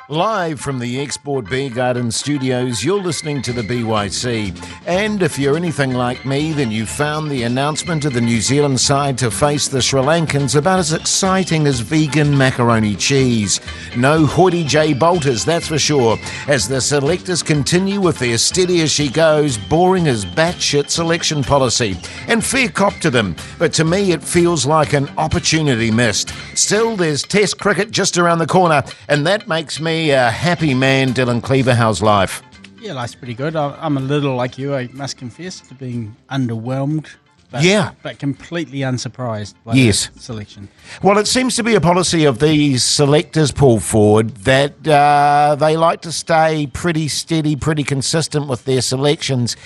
Live from the Export Beer Garden studios, you're listening to the BYC. And if you're anything like me, then you found the announcement of the New Zealand side to face the Sri Lankans about as exciting as vegan macaroni cheese. No Hoyte J. Bolters, that's for sure, as the selectors continue with their steady as she goes, boring as batshit selection policy. And fair cop to them, but to me it feels like an opportunity missed. Still, there's Test cricket just around the corner, and that makes me a happy man. Dylan Cleaver, how's life? Yeah, life's pretty good. I'm a little like you, I must confess, to being underwhelmed. But completely unsurprised by the selection. Well, it seems to be a policy of these selectors, Paul Ford, that they like to stay pretty steady, pretty consistent with their selections.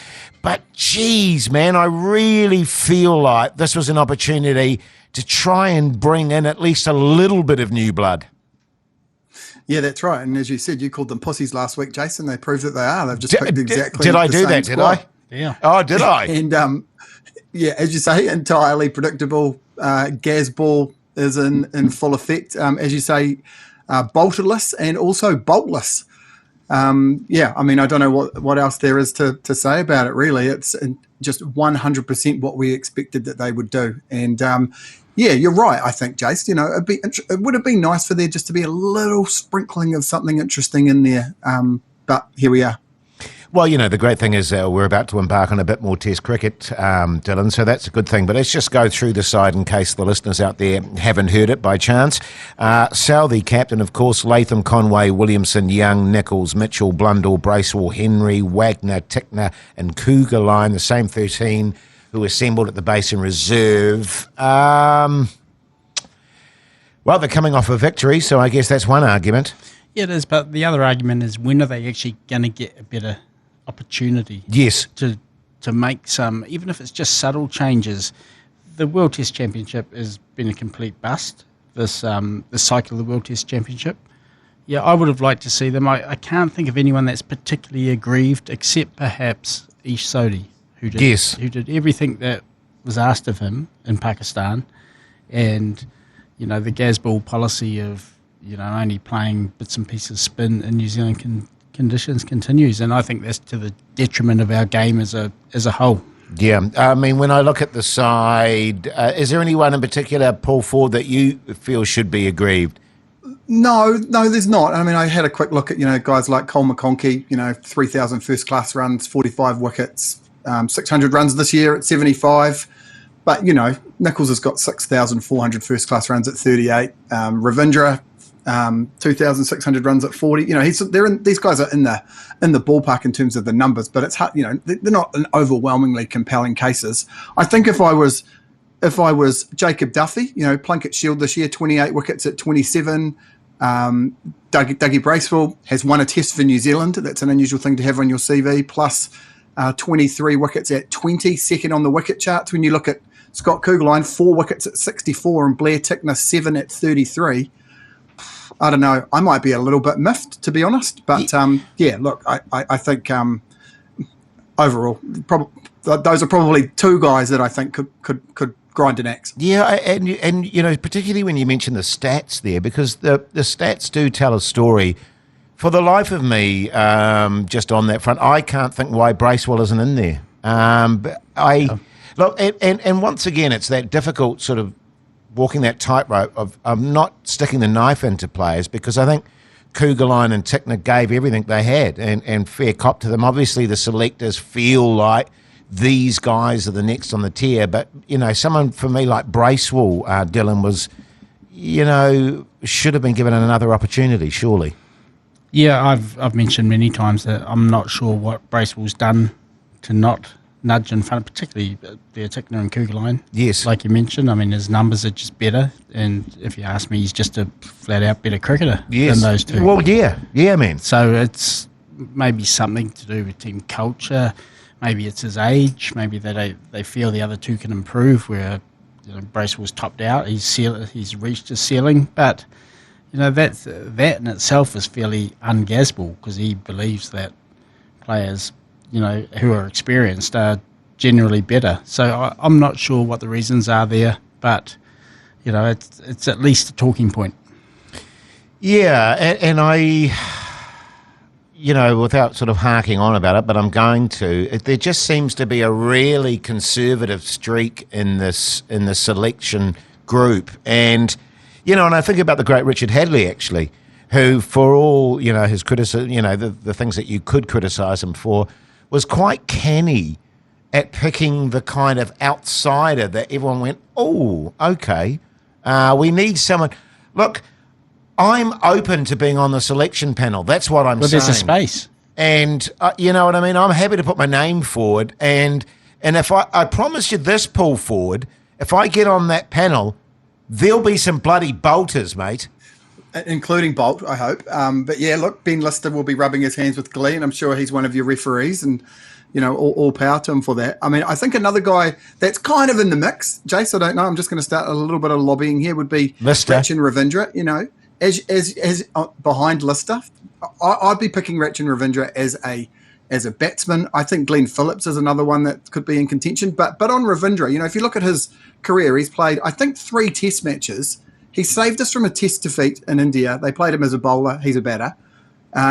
But geez, man, I really feel like this was an opportunity to try and bring in at least a little bit of new blood. Yeah, that's right. And as you said, you called them pussies last week, Jason. They proved that they are. They've just picked exactly Did I the do same that, squad. did I? Yeah. Oh, did I? And, yeah, as you say, entirely predictable. Gazball is in full effect. As you say, bolterless and also boltless. Yeah, I mean, I don't know what else there is to say about it, really. It's just 100% what we expected that they would do. And, yeah, you're right, I think, Jace. You know, it would have been nice for there just to be a little sprinkling of something interesting in there. But here we are. Well, you know, the great thing is we're about to embark on a bit more Test cricket, Dylan, so that's a good thing. But let's just go through the side in case the listeners out there haven't heard it by chance. Southey, captain, of course, Latham, Conway, Williamson, Young, Nichols, Mitchell, Blundell, Bracewell, Henry, Wagner, Tickner and Cougar line, the same 13 who assembled at the base in reserve. Well, they're coming off a victory, so I guess that's one argument. Yeah, it is, but the other argument is when are they actually going to get a better opportunity? Yes. To make some, even if it's just subtle changes. The World Test Championship has been a complete bust, this cycle of the World Test Championship. Yeah, I would have liked to see them. I can't think of anyone that's particularly aggrieved except perhaps Ish Sodhi, who did everything that was asked of him in Pakistan, and you know the Gazball policy of only playing bits and pieces of spin in New Zealand conditions continues, and I think that's to the detriment of our game as a whole. Yeah, I mean, when I look at the side, is there anyone in particular, Paul Ford, that you feel should be aggrieved? No, there's not. I mean, I had a quick look at guys like Cole McConkey, 3,000 first class runs, 45 wickets. 600 runs this year at 75, but Nichols has got 6,400 first class runs at 38. Ravindra, 2,600 runs at 40. These guys are in the ballpark in terms of the numbers, but it's hard. They're not an overwhelmingly compelling cases. I think if I was Jacob Duffy, Plunkett Shield this year, 28 wickets at 27. Dougie Bracewell has won a test for New Zealand. That's an unusual thing to have on your CV. Plus 23 wickets at 20, second on the wicket charts. When you look at Scott Kugelheim, 4 wickets at 64, and Blair Tickner, 7 at 33. I don't know. I might be a little bit miffed, to be honest. But, yeah, look, I think overall, those are probably two guys that I think could grind an axe. Yeah, and particularly when you mention the stats there, because the stats do tell a story. For the life of me, just on that front, I can't think why Bracewell isn't in there. Look, and once again, it's that difficult sort of walking that tightrope of not sticking the knife into players, because I think Kugelheim and Tickner gave everything they had, and fair cop to them. Obviously, the selectors feel like these guys are the next on the tier, but someone for me like Bracewell, Dylan, was should have been given another opportunity, surely. Yeah, I've mentioned many times that I'm not sure what Bracewell's done to not nudge in front, particularly the Tickner and Kugelheim. Yes. Like you mentioned, I mean, his numbers are just better, and if you ask me, he's just a flat-out better cricketer than those two. Well, yeah, man. So it's maybe something to do with team culture. Maybe it's his age. Maybe they feel the other two can improve, where Bracewell's topped out. He's reached his ceiling, but that in itself is fairly un-Gazball, because he believes that players, who are experienced are generally better. So I'm not sure what the reasons are there, but it's at least a talking point. Yeah, and I, without sort of harking on about it, but I'm going to. There just seems to be a really conservative streak in the selection group, and and I think about the great Richard Hadley actually, who, for all his criticism, the things that you could criticise him for, was quite canny at picking the kind of outsider that everyone went, oh, okay, we need someone. Look, I'm open to being on the selection panel. That's what I'm saying. Well, there's a space. And you know what I mean? I'm happy to put my name forward. And if I promise you this, Paul Ford, if I get on that panel, there'll be some bloody bolters, mate. Including Bolt, I hope. But yeah, look, Ben Lister will be rubbing his hands with glee, and I'm sure he's one of your referees, and all power to him for that. I mean, I think another guy that's kind of in the mix, Jace, I don't know, I'm just going to start a little bit of lobbying here, would be Rachin Ravindra. As behind Lister, I'd be picking Rachin Ravindra as a batsman. I think Glenn Phillips is another one that could be in contention. But on Ravindra, if you look at his career, he's played, I think, 3 test matches. He saved us from a test defeat in India. They played him as a bowler. He's a batter.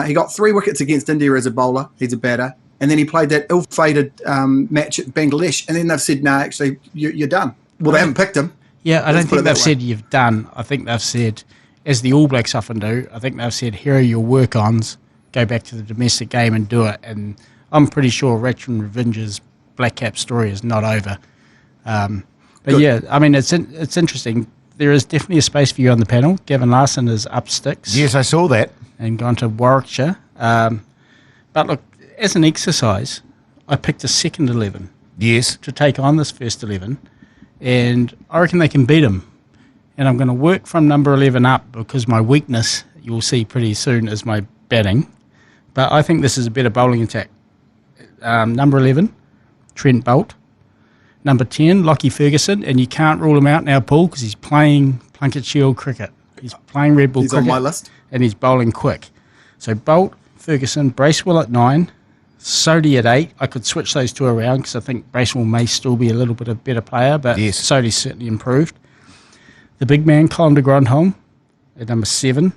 He got 3 wickets against India as a bowler. He's a batter. And then he played that ill-fated match at Bangladesh. And then they've said, no, actually, you're done. Well, they haven't picked him. Yeah, I don't think they've said you've done. I think they've said, as the All Blacks often do, I think they've said, here are your work-ons. Go back to the domestic game and do it. And I'm pretty sure Rachin Ravindra's black cap story is not over. But yeah, I mean, it's interesting. There is definitely a space for you on the panel. Gavin Larson is up sticks. Yes, I saw that. And gone to Warwickshire. But look, as an exercise, I picked a second 11. Yes. To take on this first 11. And I reckon they can beat him. And I'm going to work from number 11 up because my weakness, you'll see pretty soon, is my batting. But I think this is a better bowling attack. Number 11, Trent Boult. Number 10, Lockie Ferguson, and you can't rule him out now, Paul, because he's playing Plunket Shield cricket. He's playing Red Bull cricket. He's on my list. And he's bowling quick. So Boult, Ferguson, Bracewell at 9, Sodhi at 8. I could switch those 2 around because I think Bracewell may still be a little bit a better player, but yes, Sodhi's certainly improved. The big man, Colin de Grandhomme, at number 7.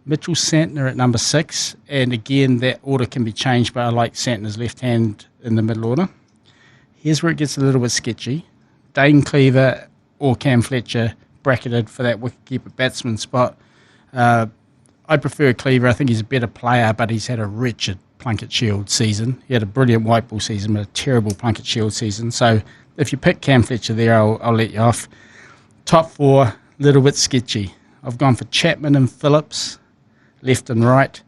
Mitchell Santner at number 6. And again, that order can be changed, but I like Santner's left hand in the middle order. Here's where it gets a little bit sketchy. Dane Cleaver or Cam Fletcher bracketed for that wicketkeeper batsman spot. I prefer Cleaver. I think he's a better player, but he's had a wretched Plunket Shield season. He had a brilliant white ball season, but a terrible Plunket Shield season. So if you pick Cam Fletcher there, I'll let you off. Top 4, little bit sketchy. I've gone for Chapman and Phillips, left and right.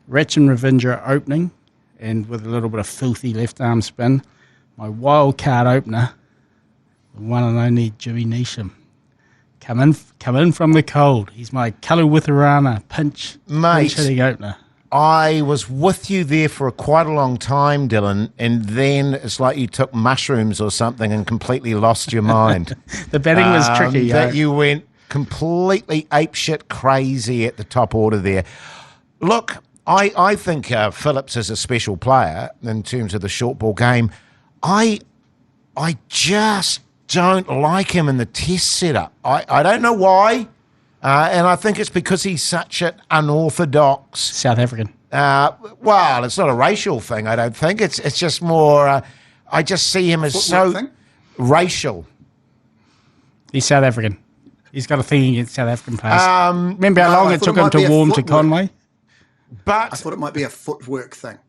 Rachin Ravindra opening, and with a little bit of filthy left arm spin. My wild card opener, the one and only Jimmy Neesham. Come in from the cold. He's my Kaluwitharana pinch hitting opener. I was with you there for quite a long time, Dylan, and then it's like you took mushrooms or something and completely lost your mind. The batting was tricky. That you went completely apeshit crazy at the top order there. Look, I think Phillips is a special player in terms of the short ball game. I just don't like him in the test setup. I don't know why, and I think it's because he's such an unorthodox South African. Well, it's not a racial thing. I don't think it's just more. I just see him as racial. He's South African. He's got a thing against South African players. Remember how long it took him to warm to Conway? But I thought it might be a footwork thing.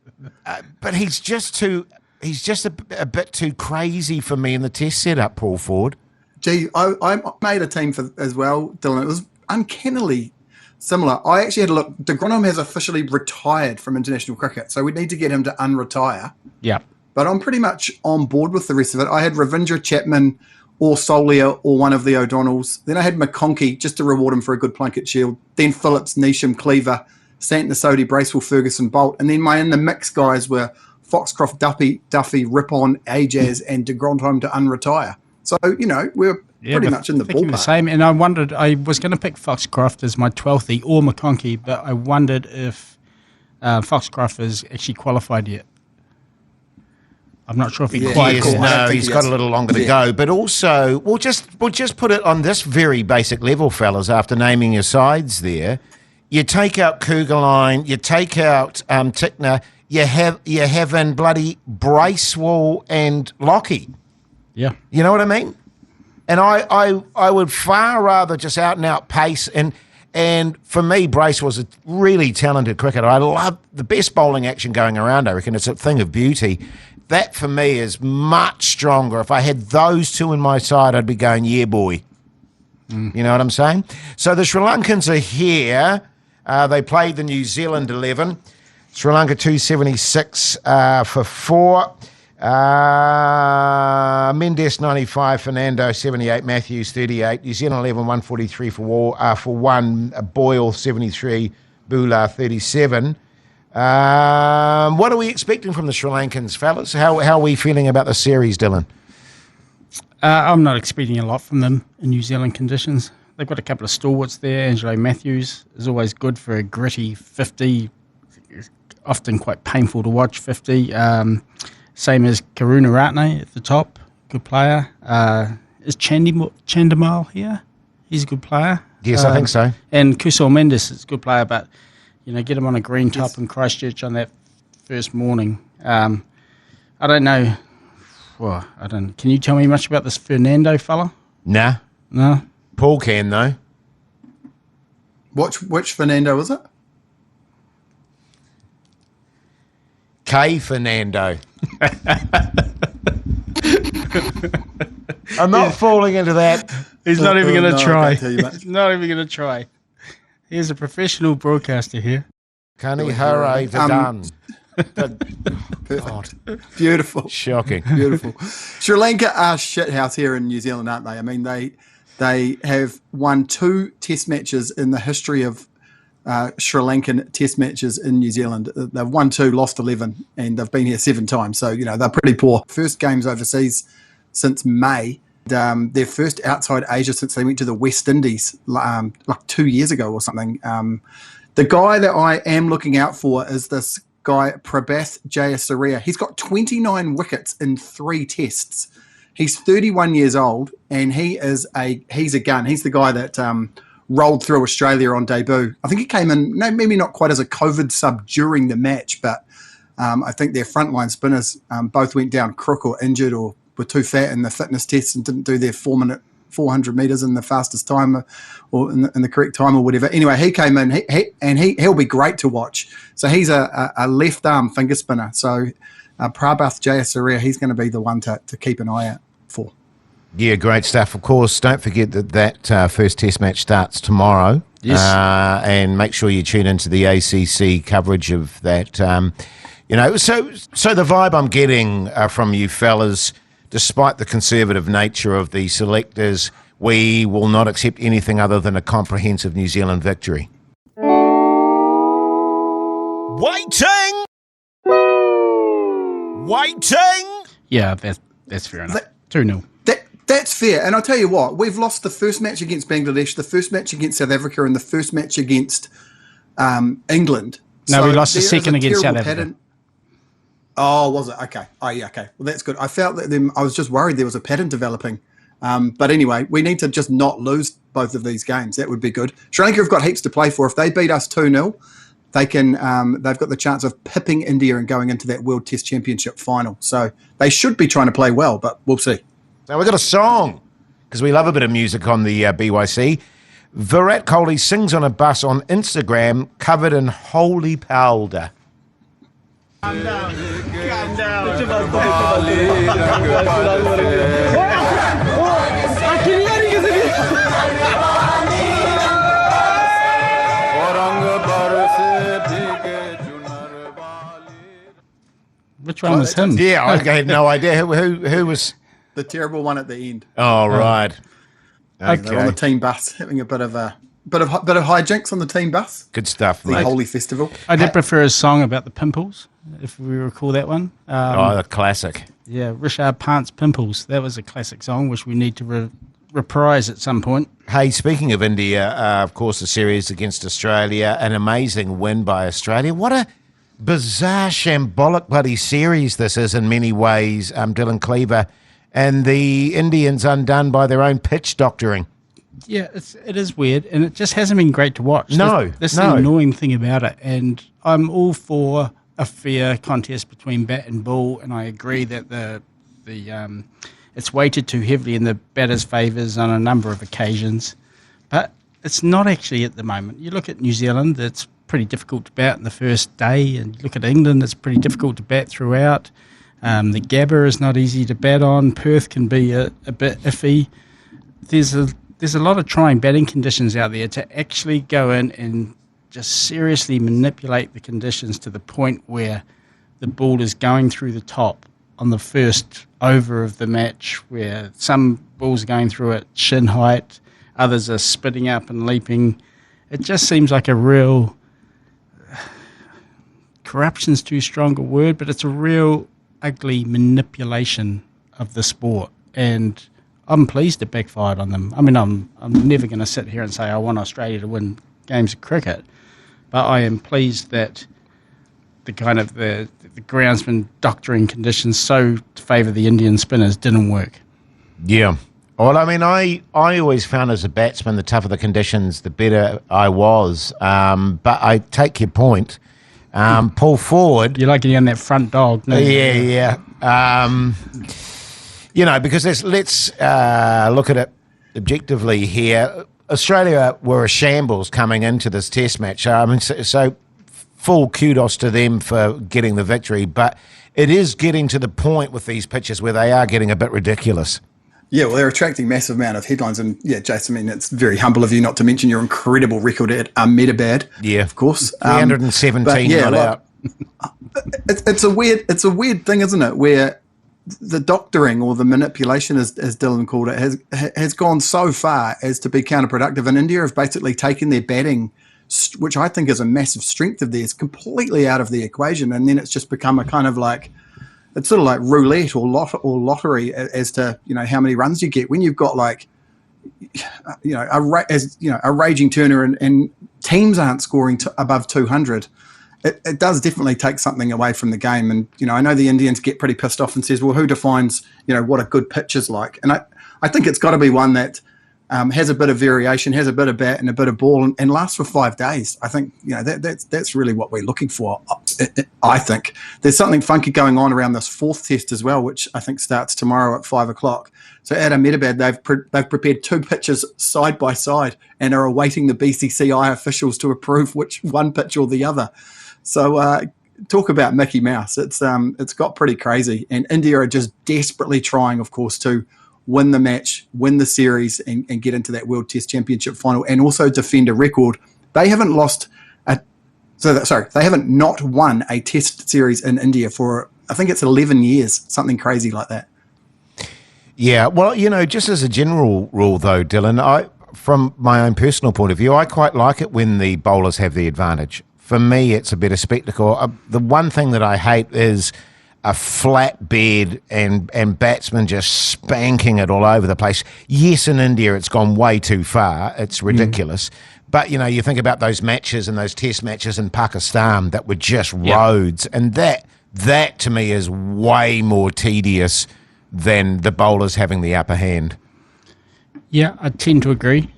But he's just a bit too crazy for me in the test setup, Paul Ford. Gee, I made a team for as well, Dylan. It was uncannily similar. I actually had a look. De Grandhomme has officially retired from international cricket, so we need to get him to unretire. Yeah. But I'm pretty much on board with the rest of it. I had Ravindra, Chapman, or Solia, or one of the O'Donnells. Then I had McConkey, just to reward him for a good Plunket Shield. Then Phillips, Neesham, Cleaver, Santner, Sodhi, Bracewell, Ferguson, Boult. And then my in the mix guys were Foxcroft, Duffy, Ripon, Ajaz, and de Grandhomme to unretire. So, we're pretty much in the ballpark. The same, and I wondered, I was going to pick Foxcroft as my 12th or McConkey, but I wondered if Foxcroft is actually qualified yet. I'm not sure if he quite is. No, he's got a little longer to go. But also, we'll just put it on this very basic level, fellas, after naming your sides there. you take out Kugelheim, you take out Tickner, you have in bloody Bracewell and Lockie. Yeah. You know what I mean? And I would far rather just out and out pace. And for me, Brace was a really talented cricketer. I love the best bowling action going around. I reckon it's a thing of beauty. That for me is much stronger. If I had those two in my side, I'd be going, yeah, boy. You know what I'm saying? So the Sri Lankans are here. They played the New Zealand 11. Sri Lanka 276 for 4. Mendes 95, Fernando 78, Matthews 38, New Zealand 11 143 for 1, Boyle 73, Bula 37. What are we expecting from the Sri Lankans, fellas? How are we feeling about the series, Dylan? I'm not expecting a lot from them in New Zealand conditions. They've got a couple of stalwarts there. Angelo Matthews is always good for a gritty 50, often quite painful to watch 50. Same as Karunaratne at the top, good player. Is Chandimal here? He's a good player. Yes, I think so. And Kusal Mendes is a good player, but get him on a green top in Christchurch on that first morning. I don't know. Well, I don't. Can you tell me much about this Fernando fella? Nah. No. Paul can though. Which Fernando was it? K Fernando. I'm not falling into that. He's not even going to try. He's not even going to try. He's a professional broadcaster here. Kani Hare Vadan. Perfect. Beautiful. Shocking. Beautiful. Sri Lanka are shithouse here in New Zealand, aren't they? I mean, they have won 2 test matches in the history of Sri Lankan test matches in New Zealand. They've won 2, lost 11, and they've been here 7 times. So, they're pretty poor. First games overseas since May. Their first outside Asia since they went to the West Indies like 2 years ago or something. The guy that I am looking out for is this guy, Prabath Jayasuriya. He's got 29 wickets in 3 tests. He's 31 years old, and he's a gun. He's the guy that rolled through Australia on debut. I think he came in, maybe not quite as a COVID sub during the match, but I think their frontline spinners both went down crook or injured or were too fat in the fitness tests and didn't do their 400 metres in the fastest time or in the correct time or whatever. Anyway, he came in he'll be great to watch. So he's a left arm finger spinner. So Prabath Jayasuriya, he's going to be the one to keep an eye out for. Yeah, great stuff. Of course, don't forget that first test match starts tomorrow. Yes. And make sure you tune into the ACC coverage of that. So the vibe I'm getting from you fellas, despite the conservative nature of the selectors, we will not accept anything other than a comprehensive New Zealand victory. Waiting! Yeah, that's fair enough. 2-0. That's fair. And I'll tell you what, we've lost the first match against Bangladesh, the first match against South Africa, and the first match against England. No, we lost the second against South Africa. Oh, was it? Okay. Oh, yeah, okay. Well, that's good. I felt that I was just worried there was a pattern developing. But anyway, we need to just not lose both of these games. That would be good. Sri Lanka have got heaps to play for. If they beat us 2-0, they can. They've got the chance of pipping India and going into that World Test Championship final. So they should be trying to play well, but we'll see. Now we've got a song, because we love a bit of music on the BYC. Virat Kohli sings on a bus on Instagram covered in holy powder. Calm down. Which one was him? Yeah, I had no idea who was the terrible one at the end. Oh, right. Okay. They're on the team bus, having a bit of hijinks on the team bus. Good stuff, the mate. Holy Festival. I did prefer his song about the pimples, if we recall that one. The classic. Yeah, Richard Pant's Pimples. That was a classic song, which we need to reprise at some point. Hey, speaking of India, of course, the series against Australia, an amazing win by Australia. What a bizarre, shambolic bloody series this is in many ways, Dylan Cleaver, and the Indians undone by their own pitch doctoring. Yeah, it is weird, and it just hasn't been great to watch. That's the annoying thing about it. And I'm all for a fair contest between bat and ball, and I agree that the it's weighted too heavily in the batter's favours on a number of occasions, but it's not actually at the moment. You look at New Zealand, it's pretty difficult to bat in the first day, and you look at England, it's pretty difficult to bat throughout. The Gabba is not easy to bat on. Perth can be a bit iffy. There's a lot of trying batting conditions out there to actually go in and just seriously manipulate the conditions to the point where the ball is going through the top on the first over of the match, where some balls are going through at shin height, others are spitting up and leaping. It just seems like a real, corruption's too strong a word, but it's a real ugly manipulation of the sport, and I'm pleased it backfired on them. I mean, I'm never going to sit here and say I want Australia to win games of cricket, but I am pleased that the groundsman doctoring conditions so to favour the Indian spinners didn't work. Yeah. Well, I mean, I always found as a batsman, the tougher the conditions, the better I was. But I take your point. Paul Ford... You like getting on that front dog. No? Yeah. Because let's look at it objectively here. Australia were a shambles coming into this test match. So full kudos to them for getting the victory, but it is getting to the point with these pitches where they are getting a bit ridiculous. Yeah, well, they're attracting massive amount of headlines, and yeah, Jason, I mean, it's very humble of you not to mention your incredible record at Ahmedabad. Yeah, of course, 317 not out. It's a weird thing, isn't it? Where the doctoring or the manipulation, as Dylan called it, has gone so far as to be counterproductive. And India have basically taken their batting, which I think is a massive strength of theirs, completely out of the equation, and then it's just become a kind of like, it's sort of like roulette or lottery as to how many runs you get when you've got like a raging turner and teams aren't scoring above 200. It does definitely take something away from the game, and I know the Indians get pretty pissed off and says, well, who defines what a good pitch is like? And I think it's got to be one that has a bit of variation, has a bit of bat and a bit of ball, and lasts for 5 days. I think that's really what we're looking for. I think there's something funky going on around this fourth test as well, which I think starts tomorrow at 5:00. So at Ahmedabad, they've prepared 2 pitches side by side and are awaiting the BCCI officials to approve which one pitch or the other. So talk about Mickey Mouse. It's got pretty crazy, and India are just desperately trying, of course, to win the match, win the series, and get into that World Test Championship final, and also defend a record. They haven't they haven't not won a Test series in India for, I think it's 11 years, something crazy like that. Yeah, well, just as a general rule, though, Dylan, from my own personal point of view, I quite like it when the bowlers have the advantage. For me, it's a better spectacle. The one thing that I hate is a flat bed and batsmen just spanking it all over the place. Yes, in India, it's gone way too far. It's ridiculous. But, you think about those matches and those test matches in Pakistan that were just roads. And that to me is way more tedious than the bowlers having the upper hand. Yeah, I tend to agree.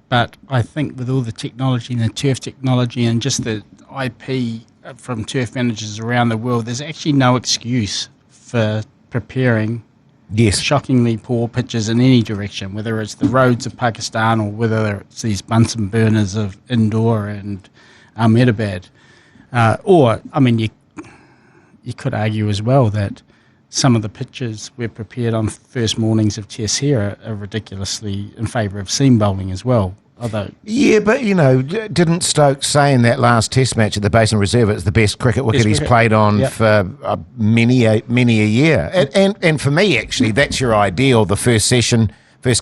But I think with all the technology and the turf technology and just the IP from turf managers around the world, there's actually no excuse for preparing shockingly poor pitches in any direction, whether it's the roads of Pakistan or whether it's these Bunsen burners of Indore and Ahmedabad. You could argue as well that some of the pitches we're prepared on first mornings of tests here are ridiculously in favour of seam bowling as well. Yeah, but, didn't Stokes say in that last test match at the Basin Reserve it's the best cricket wicket he's played on for many a year? And for me, actually, that's your ideal, the first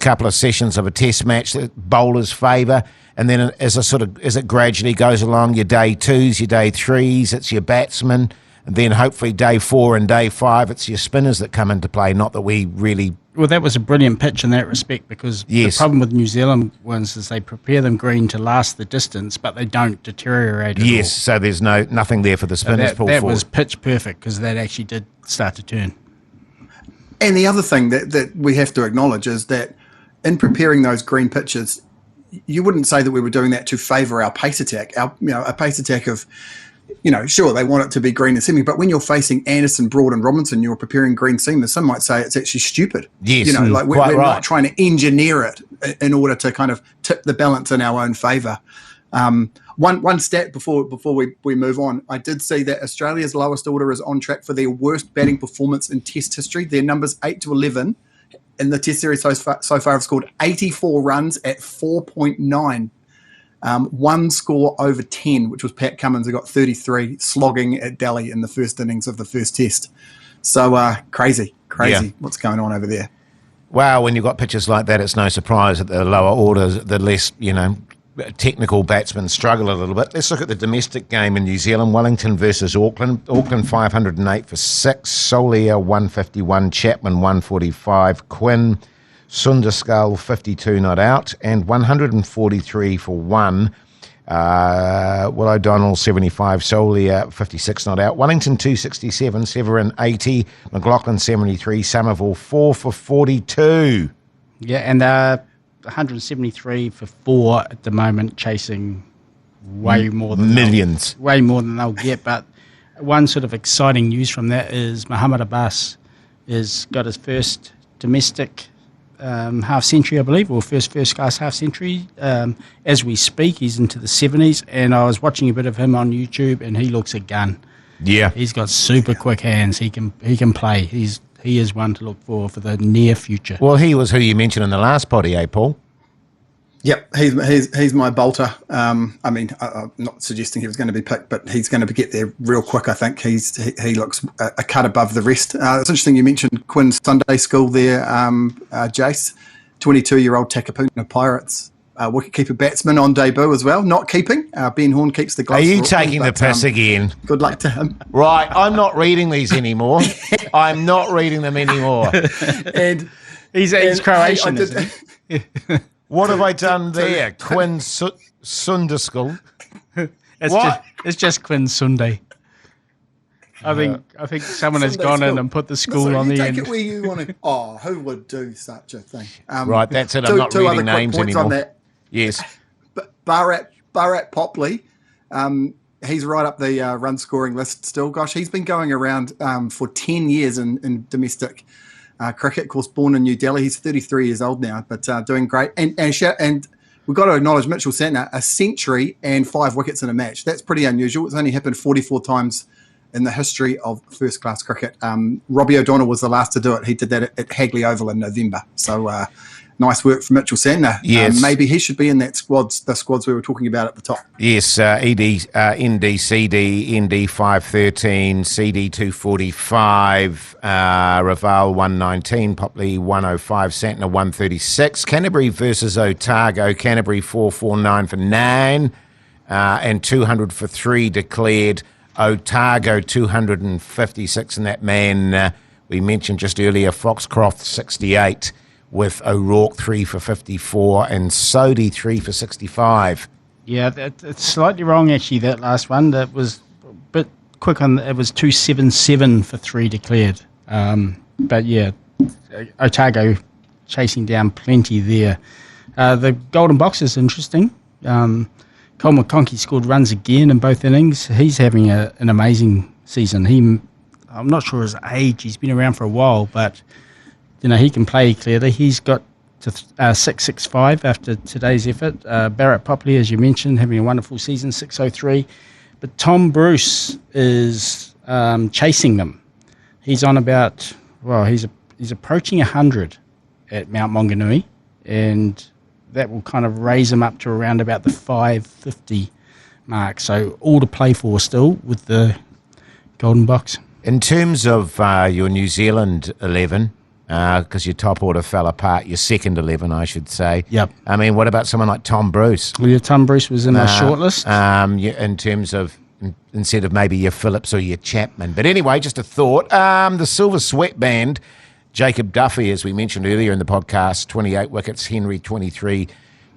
couple of sessions of a test match that bowlers favour, and then as it gradually goes along, your day 2s, your day 3s, it's your batsmen, and then hopefully day 4 and day 5, it's your spinners that come into play, not that we really... Well, that was a brilliant pitch in that respect, because the problem with New Zealand ones is they prepare them green to last the distance, but they don't deteriorate at all. Yes, so there's nothing there for the spinners to pull forward. That was pitch perfect, because that actually did start to turn. And the other thing that we have to acknowledge is that in preparing those green pitches, you wouldn't say that we were doing that to favour our pace attack. A pace attack of, sure, they want it to be green and seaming, but when you're facing Anderson, Broad and Robinson, you're preparing green seamers, some might say it's actually stupid. Yes, we're not trying to engineer it in order to kind of tip the balance in our own favour. One stat before we move on, I did see that Australia's lowest order is on track for their worst batting performance in Test history. Their numbers 8 to 11 in the Test series so far have scored 84 runs at 4.9. One score over 10, which was Pat Cummins, who got 33, slogging at Delhi in the first innings of the first Test. So crazy what's going on over there. Wow, when you've got pitches like that, it's no surprise that the lower orders, the less, technical batsmen struggle a little bit. Let's look at the domestic game in New Zealand. Wellington versus Auckland. Auckland 508 for 6. Solier 151. Chapman 145. Quinn Sunderskal 52 not out. And 143 for 1. Will O'Donnell 75. Solier 56 not out. Wellington 267. Severin 80. McLaughlin 73. Somerville 4 for 42. Yeah, and 173 for 4 at the moment, chasing way more than millions, way more than they'll get. But one sort of exciting news from that is Muhammad Abbas has got his first domestic half century, I believe, or first class half century. As we speak, he's into the 70s, and I was watching a bit of him on YouTube, and he looks a gun. Yeah, he's got super quick hands. He can play. He is one to look for the near future. Well, he was who you mentioned in the last potty, Paul? Yep, he's my bolter. I'm not suggesting he was going to be picked, but he's going to get there real quick. I think he looks a cut above the rest. It's interesting you mentioned Quinn Sunday School there, Jace, 22-year-old Takapuna Pirates. Wicketkeeper batsman on debut as well, not keeping. Ben Horn keeps the gloves. Are you taking the piss again? Good luck to him. Right, I'm not reading these anymore. I'm not reading them anymore. And he's Croatian, isn't he? What have I done there? Quinn Sunderskal. It's just Quinn Sunday. I think someone has gone in and put the school on the end. Take it where you want to. Oh, who would do such a thing? Right, that's it. I'm not reading names anymore. On that. Yes. Bharat Popley, he's right up the run scoring list still. Gosh, he's been going around for 10 years in domestic cricket. Of course, born in New Delhi. He's 33 years old now, but doing great. And we've got to acknowledge Mitchell Santner, a century and 5 wickets in a match. That's pretty unusual. It's only happened 44 times in the history of first-class cricket. Robbie O'Donnell was the last to do it. He did that at Hagley Oval in November. So nice work for Mitchell Santner. Yes. Maybe he should be in that the squads we were talking about at the top. Yes, ND, CD, ND 513, CD 245, Raval 119, Popley 105, Santner 136. Canterbury versus Otago. Canterbury 449 for 9 and 200 for 3 declared. Otago 256, and that man we mentioned just earlier, Foxcroft 68, with O'Rourke 3 for 54 and Sodhi 3 for 65. Yeah, it's slightly wrong actually, that last one. That was a bit quick on. It was 277 for 3 declared. But yeah, Otago chasing down plenty there. The Golden Box is interesting. Cole McConkey scored runs again in both innings. He's having an amazing season. I'm not sure his age. He's been around for a while, but he can play clearly. He's got to 665 after today's effort. Barrett Popley, as you mentioned, having a wonderful season, 603. But Tom Bruce is chasing them. He's on about, he's approaching 100 at Mount Maunganui, and that will kind of raise him up to around about the 550 mark. So all to play for still with the Golden Box. In terms of your New Zealand 11, because your top order fell apart, your second 11, I should say. Yep. I mean, what about someone like Tom Bruce? Well, your Tom Bruce was in our shortlist. In terms of, instead of maybe your Phillips or your Chapman. But anyway, just a thought. The Silver Sweatband, Jacob Duffy, as we mentioned earlier in the podcast, 28 wickets, Henry 23,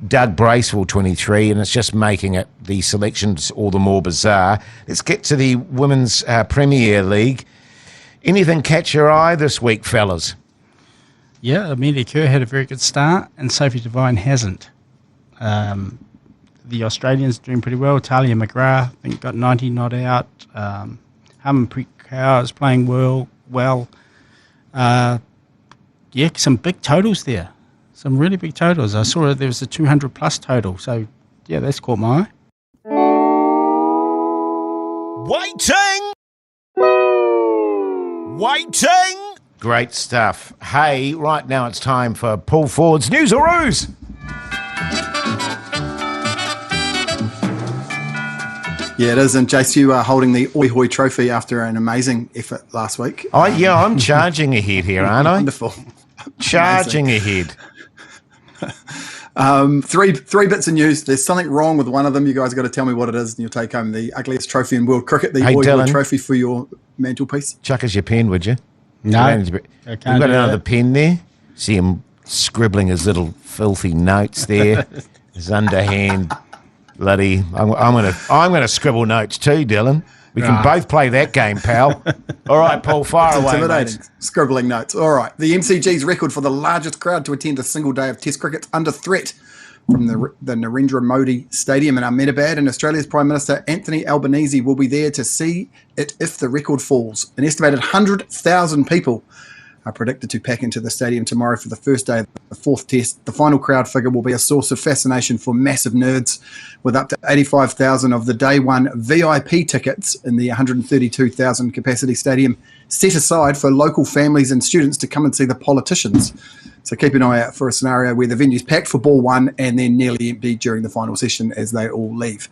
Doug Bracewell 23, and it's just making it the selections all the more bizarre. Let's get to the Women's Premier League. Anything catch your eye this week, fellas? Yeah, Amelia Kerr had a very good start, and Sophie Devine hasn't. The Australians doing pretty well. Talia McGrath, I think, got 90 not out. Harmanpreet Kaur is playing well. Some big totals there. Some really big totals. I saw there was a 200 plus total. So, yeah, that's caught my eye. Waiting! Great stuff. Hey, right now it's time for Paul Ford's News or Ruse. Yeah, it is. And Jace, you are holding the Oi Hoi trophy after an amazing effort last week. Oh, yeah, I'm charging ahead here, aren't I? Wonderful. Charging ahead. Three bits of news. There's something wrong with one of them. You guys got to tell me what it is, and you'll take home the ugliest trophy in world cricket, the Oi Hoi trophy for your mantelpiece. Chuck us your pen, would you? No, You've got another pen there. See him scribbling his little filthy notes there. His underhand, bloody. I'm gonna scribble notes too, Dylan. We can both play that game, pal. All right, Paul, fire away. Intimidating. Mate. Scribbling notes. All right. The MCG's record for the largest crowd to attend a single day of Test cricket under threat from the Narendra Modi Stadium in Ahmedabad, and Australia's Prime Minister Anthony Albanese will be there to see it if the record falls. An estimated 100,000 people are predicted to pack into the stadium tomorrow for the first day of the fourth test. The final crowd figure will be a source of fascination for massive nerds, with up to 85,000 of the day one VIP tickets in the 132,000 capacity stadium set aside for local families and students to come and see the politicians. So keep an eye out for a scenario where the venue's packed for ball one and then nearly empty during the final session as they all leave.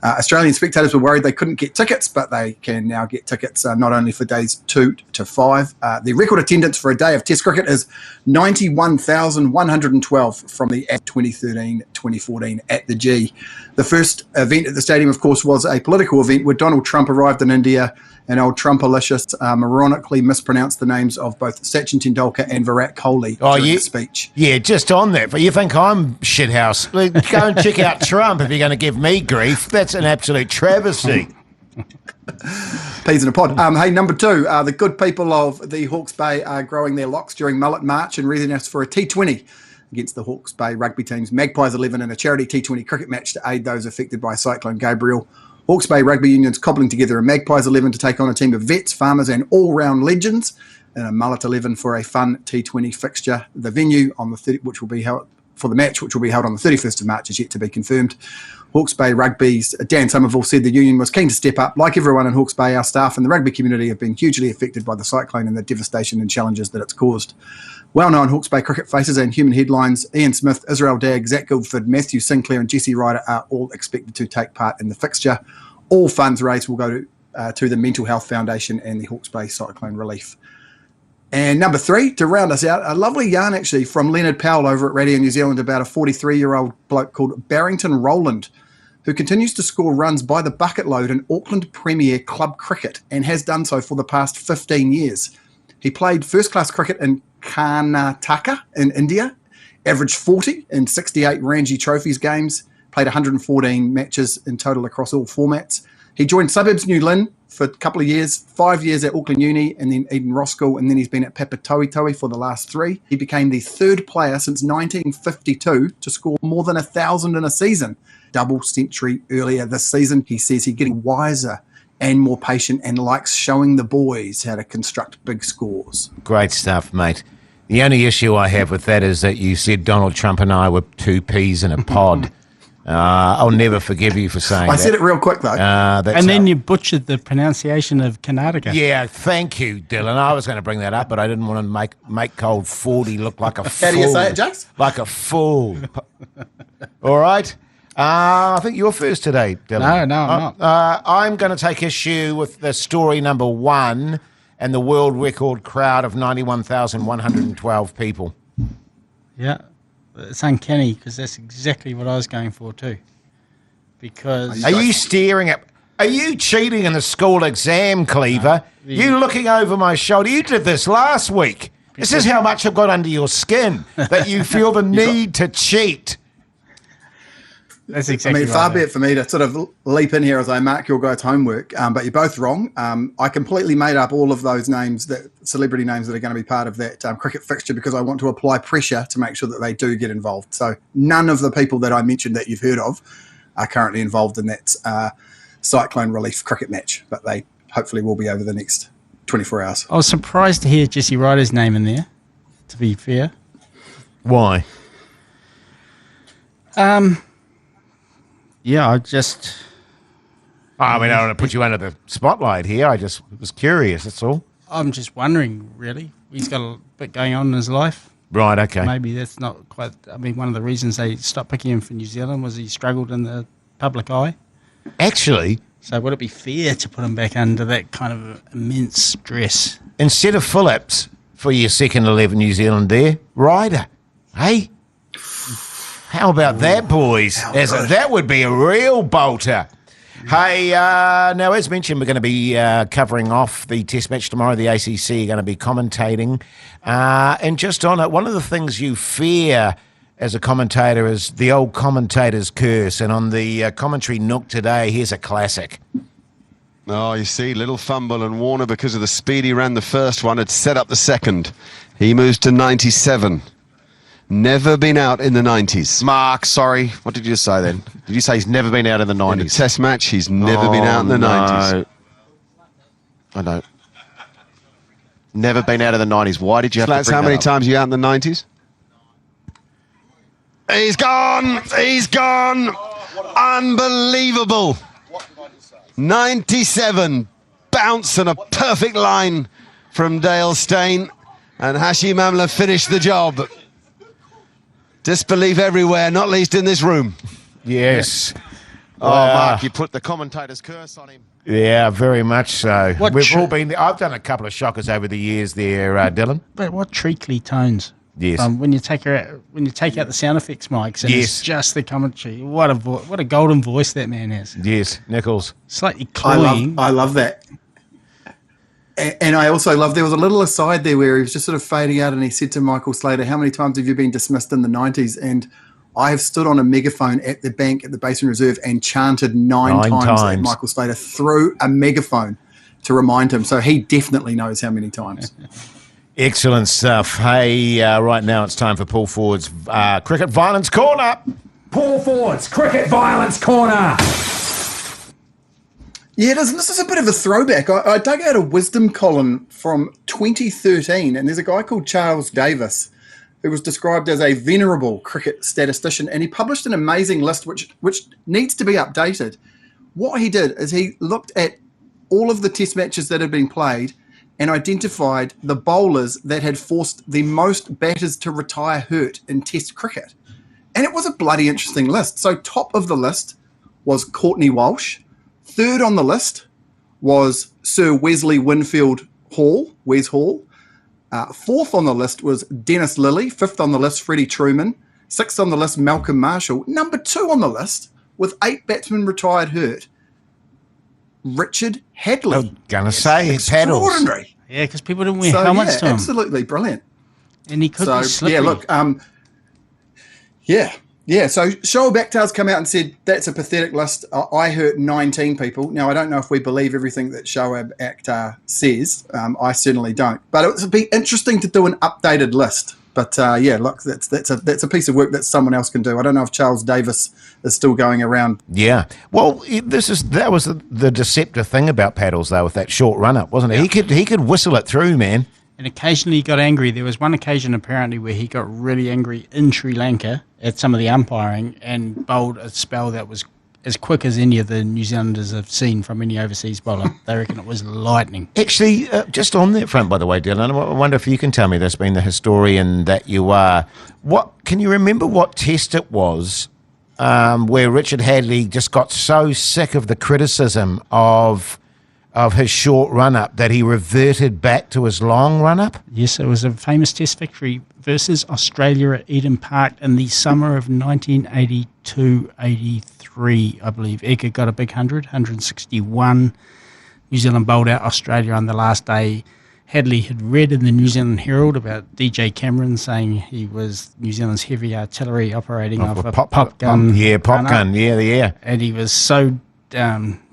Australian spectators were worried they couldn't get tickets, but they can now get tickets not only for days 2 to 5. The record attendance for a day of Test cricket is 91,112 from the 2013-2014 at the G. The first event at the stadium, of course, was a political event where Donald Trump arrived in India, and old Trumpalicious moronically mispronounced the names of both Sachin Tendulkar and Virat Kohli during the speech. Yeah, just on that. But you think I'm shithouse? Go and check out Trump if you're going to give me grief. That's an absolute travesty. Peas in a pod. Hey, number 2, the good people of the Hawke's Bay are growing their locks during Mullet March in readiness for a T20 against the Hawke's Bay rugby team's Magpies 11 in a charity T20 cricket match to aid those affected by Cyclone Gabriel. Hawke's Bay Rugby Union's cobbling together a Magpies 11 to take on a team of vets, farmers and all-round legends in a Mullet 11 for a fun T20 fixture. The venue on the which will be held for the match, which will be held on the 31st of March, is yet to be confirmed. Hawke's Bay Rugby's Dan Somerville said the union was keen to step up. Like everyone in Hawke's Bay, our staff and the rugby community have been hugely affected by the cyclone and the devastation and challenges that it's caused. Well-known Hawke's Bay cricket faces and human headlines, Ian Smith, Israel Dagg, Zach Guildford, Matthew Sinclair and Jesse Ryder are all expected to take part in the fixture. All funds raised will go to the Mental Health Foundation and the Hawke's Bay Cyclone Relief. And number 3, to round us out, a lovely yarn actually from Leonard Powell over at Radio New Zealand about a 43-year-old bloke called Barrington Rowland, who continues to score runs by the bucket load in Auckland Premier Club cricket and has done so for the past 15 years. He played first-class cricket in Karnataka in India, averaged 40 in 68 Ranji Trophies games, played 114 matches in total across all formats. He joined Suburbs New Lynn for a couple of years, 5 years at Auckland Uni and then Eden Ross School, and then he's been at Papatoetoe for the last 3. He became the third player since 1952 to score more than 1,000 in a season. Double century earlier this season. He says he's getting wiser and more patient and likes showing the boys how to construct big scores. Great stuff, mate. The only issue I have with that is that you said Donald Trump and I were 2 peas in a pod. I'll never forgive you for saying that. I said it real quick, though. And then you butchered the pronunciation of Karnataka. Yeah, thank you, Dylan. I was going to bring that up, but I didn't want to make cold 40 look like a fool. How do you say it, Jace? Like a fool. All right. I think you're first today, Dylan. No, I'm not. I'm going to take issue with the story number 1 and the world record crowd of 91,112 people. Yeah. It's uncanny because that's exactly what I was going for too. Because are you cheating in the school exam, Cleaver? You looking over my shoulder? You did this last week. This is how much I've got under your skin that you feel the need to cheat. That's exactly far right. be it for me to sort of leap in here as I mark your guys' homework, but you're both wrong. I completely made up all of those names, that celebrity names that are going to be part of that cricket fixture, because I want to apply pressure to make sure that they do get involved. So none of the people that I mentioned that you've heard of are currently involved in that cyclone relief cricket match, but they hopefully will be over the next 24 hours. I was surprised to hear Jesse Ryder's name in there, to be fair. Why? Yeah, I just... I mean, I don't want to put you under the spotlight here. I just was curious, that's all. I'm just wondering, really. He's got a bit going on in his life. Right, okay. Maybe that's not quite... I mean, one of the reasons they stopped picking him for New Zealand was he struggled in the public eye. Actually... So would it be fair to put him back under that kind of immense stress? Instead of Phillips for your second 11 New Zealand there, Ryder. Hey? How about that, boys? That would be a real bolter. Hey, now, as mentioned, we're going to be covering off the test match tomorrow. The ACC are going to be commentating. And just on it, one of the things you fear as a commentator is the old commentator's curse. And on the commentary Nook today, here's a classic. Oh, you see, little fumble, and Warner, because of the speed he ran the first one, had set up the second. He moves to 97. Never been out in the 90s. Mark, sorry. What did you say then? Did you say he's never been out in the 90s? In a test match, he's never been out in the 90s. I know. Never been out in the 90s. Why did you have to bring How that many up? times are you out in the 90s? He's gone! He's gone! Unbelievable! 97. Bounce and a perfect line from Dale Steyn. And Hashim Amla finished the job. Disbelief everywhere, not least in this room. Yes. Oh, Mark, you put the commentator's curse on him. Yeah, very much so. What We've all been there. I've done a couple of shockers over the years there, Dylan. But what treacly tones. Yes. When you take out the sound effects mics and it's just the commentary. What a golden voice that man has. Yes, Nichols. Slightly cloying. I love that. And I also love, there was a little aside there where he was just sort of fading out and he said to Michael Slater, how many times have you been dismissed in the 90s? And I have stood on a megaphone at the bank at the Basin Reserve and chanted nine times at Michael Slater through a megaphone to remind him. So he definitely knows how many times. Excellent stuff. Hey, right now it's time for Paul Ford's Cricket Violence Corner. Paul Ford's Cricket Violence Corner. Yeah, it is. And this is a bit of a throwback. I dug out a wisdom column from 2013, and there's a guy called Charles Davis who was described as a venerable cricket statistician, and he published an amazing list which needs to be updated. What he did is he looked at all of the test matches that had been played and identified the bowlers that had forced the most batters to retire hurt in test cricket. And it was a bloody interesting list. So top of the list was Courtney Walsh. Third on the list was Sir Wesley Winfield Hall, Wes Hall. Fourth on the list was Dennis Lilly. Fifth on the list, Freddie Truman. Sixth on the list, Malcolm Marshall. Number 2 on the list, with 8 batsmen retired hurt, Richard Hadley. I'm going to say paddles. Extraordinary. Yeah, because people didn't wear helmets to him. Absolutely brilliant. And he could be slippery. Yeah, look, Yeah, so Shoaib Akhtar's come out and said that's a pathetic list. I hurt 19 people. Now, I don't know if we believe everything that Shoaib Akhtar says. I certainly don't. But it would be interesting to do an updated list. But yeah, look, that's a piece of work that someone else can do. I don't know if Charles Davis is still going around. Yeah. Well, that was the deceptive thing about paddles, though, with that short run-up, wasn't it? Yeah. He could whistle it through, man. And occasionally he got angry. There was one occasion apparently where he got really angry in Sri Lanka at some of the umpiring and bowled a spell that was as quick as any of the New Zealanders have seen from any overseas bowler. They reckon it was lightning. Actually, just on that front, by the way, Dylan, I wonder if you can tell me this, being the historian that you are. Can you remember what test it was where Richard Hadley just got so sick of the criticism of his short run-up that he reverted back to his long run-up? Yes, it was a famous test victory versus Australia at Eden Park in the summer of 1982-83, I believe. Edgar got a big 161. New Zealand bowled out Australia on the last day. Hadley had read in the New Zealand Herald about DJ Cameron saying he was New Zealand's heavy artillery operating off a pop gun. Pop gun, yeah. And he was so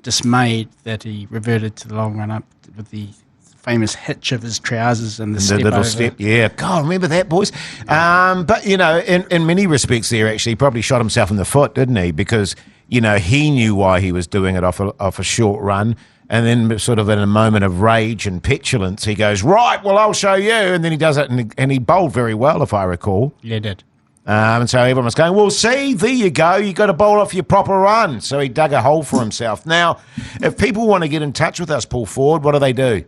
dismayed that he reverted to the long run up with the famous hitch of his trousers and the little over. step, yeah. God, remember that, boys? But, in many respects there, actually, he probably shot himself in the foot, didn't he? Because, he knew why he was doing it off a short run. And then sort of in a moment of rage and petulance, he goes, right, well, I'll show you. And then he does it, and he bowled very well, if I recall. Yeah, he did. And so everyone was going, well, see, there you go. You got to bowl off your proper run. So he dug a hole for himself. Now, if people want to get in touch with us, Paul Ford, what do?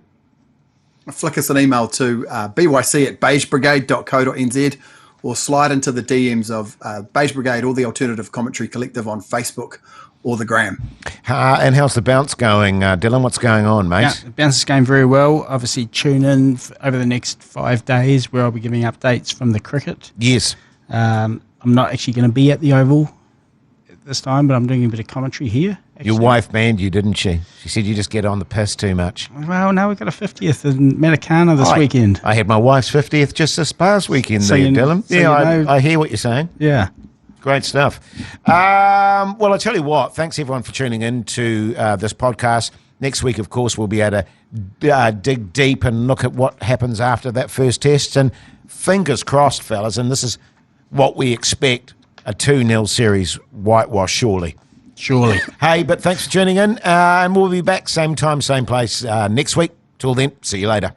Flick us an email to byc@beigebrigade.co.nz or slide into the DMs of Beige Brigade or the Alternative Commentary Collective on Facebook or the Gram. And how's the bounce going, Dylan? What's going on, mate? Yeah, the bounce is going very well. Obviously, tune in over the next 5 days where I'll be giving updates from the cricket. Yes. I'm not actually going to be at the Oval this time, but I'm doing a bit of commentary here. Your wife banned you, didn't she? She said you just get on the piss too much. Well, no, we've got a 50th in Matakana this weekend. I had my wife's 50th just this past weekend So Dylan. so I hear what you're saying. Yeah. Great stuff. Well, I tell you what, thanks everyone for tuning in to this podcast. Next week, of course, we'll be able to dig deep and look at what happens after that first test. And fingers crossed, fellas, and this is what we expect, a 2-0 series whitewash, surely. Hey, but thanks for tuning in, and we'll be back same time, same place next week. Till then, see you later.